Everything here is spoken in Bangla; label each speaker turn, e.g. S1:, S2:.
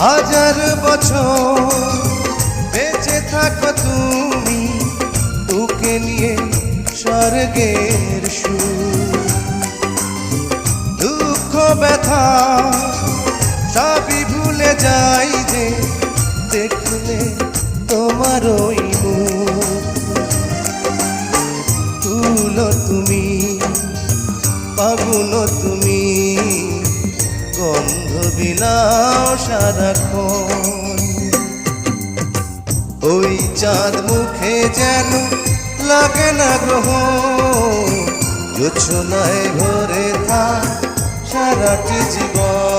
S1: হাজার বছর বেঁচে থাকো তুমি, তোকে নিয়ে স্বর্গের সুর। দুঃখ ব্যথা সবই ভুলে যাই যে দেখলে তোমার ওই মুখ। তুলো তুমি, পাগুলো তুমি, গন্ধ বিলাও সারাক্ষণ। ওই চাঁদ মুখে যেন লাগে না গ্রহণ, জোছনায় ভরে থাক সারাটি জীবন।